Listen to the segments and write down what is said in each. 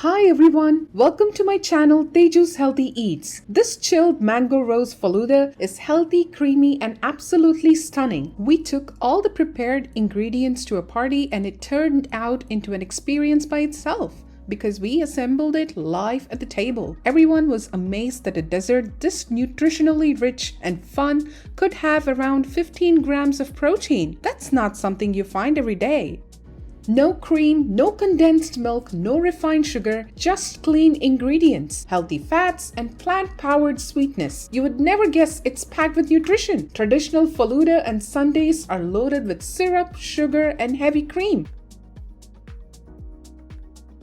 Hi everyone, welcome to my channel Teju's Healthy Eats. This chilled mango rose Falooda is healthy, creamy and absolutely stunning. We took all the prepared ingredients to a party and it turned out into an experience by itself because we assembled it live at the table. Everyone was amazed that a dessert this nutritionally rich and fun could have around 15 grams of protein. That's not something you find every day. No cream, no condensed milk, no refined sugar, just clean ingredients, healthy fats, and plant-powered sweetness. You would never guess it's packed with nutrition. Traditional Falooda and sundaes are loaded with syrup, sugar, and heavy cream.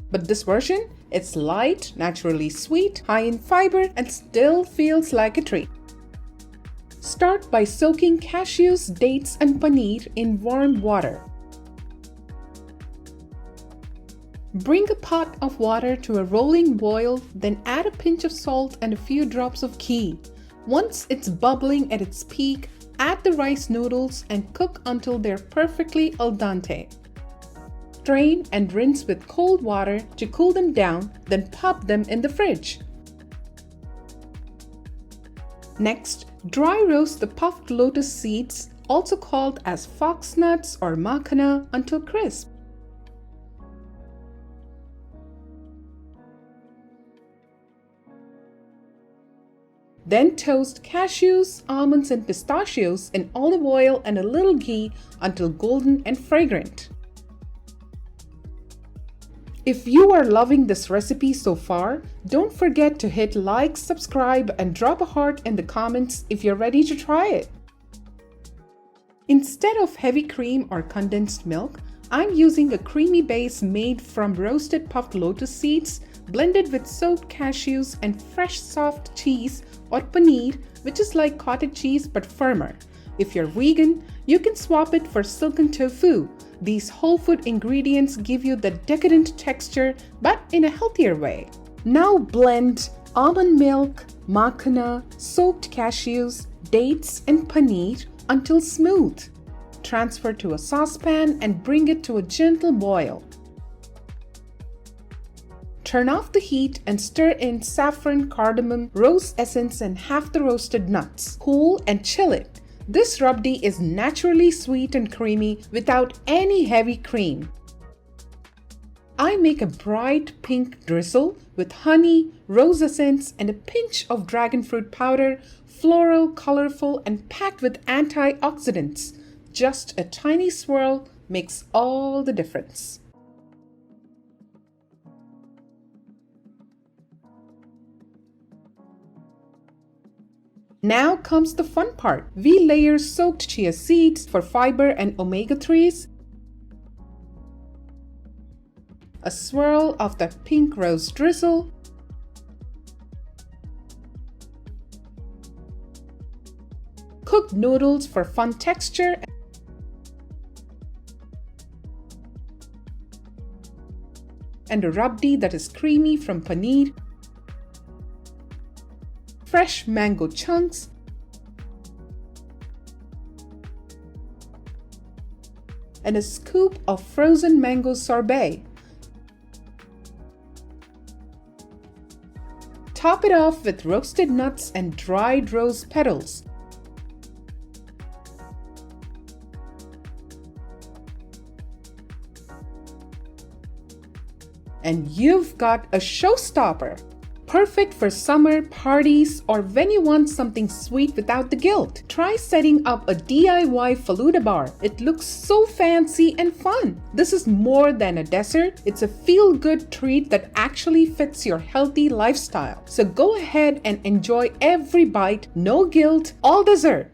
But this version, it's light, naturally sweet, high in fiber, and still feels like a treat. Start by soaking cashews, dates, and paneer in warm water. Bring a pot of water to a rolling boil, then add a pinch of salt and a few drops of ghee. Once it's bubbling at its peak, add the rice noodles and cook until they're perfectly al dente. Strain and rinse with cold water to cool them down, then pop them in the fridge. Next, dry roast the puffed lotus seeds, also called as foxnuts or makhana, until crisp. Then toast cashews, almonds, and pistachios in olive oil and a little ghee until golden and fragrant. If you are loving this recipe so far, don't forget to hit like, subscribe, and drop a heart in the comments if you're ready to try it. Instead of heavy cream or condensed milk, I'm using a creamy base made from roasted puffed lotus seeds, blended with soaked cashews and fresh soft cheese or paneer, which is like cottage cheese but firmer. If you're vegan, you can swap it for silken tofu. These whole food ingredients give you the decadent texture but in a healthier way. Now blend almond milk, makhana, soaked cashews, dates and paneer until smooth. Transfer to a saucepan and bring it to a gentle boil. Turn off the heat and stir in saffron, cardamom, rose essence, and half the roasted nuts. Cool and chill it. This Rabdi is naturally sweet and creamy without any heavy cream. I make a bright pink drizzle with honey, rose essence, and a pinch of dragon fruit powder, floral, colorful, and packed with antioxidants. Just a tiny swirl makes all the difference. Now comes the fun part. We layer soaked chia seeds for fiber and omega-3s, a swirl of that pink rose drizzle, cooked noodles for fun texture, and a Rabdi that is creamy from paneer, fresh mango chunks, and a scoop of frozen mango sorbet. Top it off with roasted nuts and dried rose petals. And you've got a showstopper! Perfect for summer, parties, or when you want something sweet without the guilt. Try setting up a DIY Falooda bar. It looks so fancy and fun. This is more than a dessert. It's a feel-good treat that actually fits your healthy lifestyle. So go ahead and enjoy every bite, no guilt, all dessert.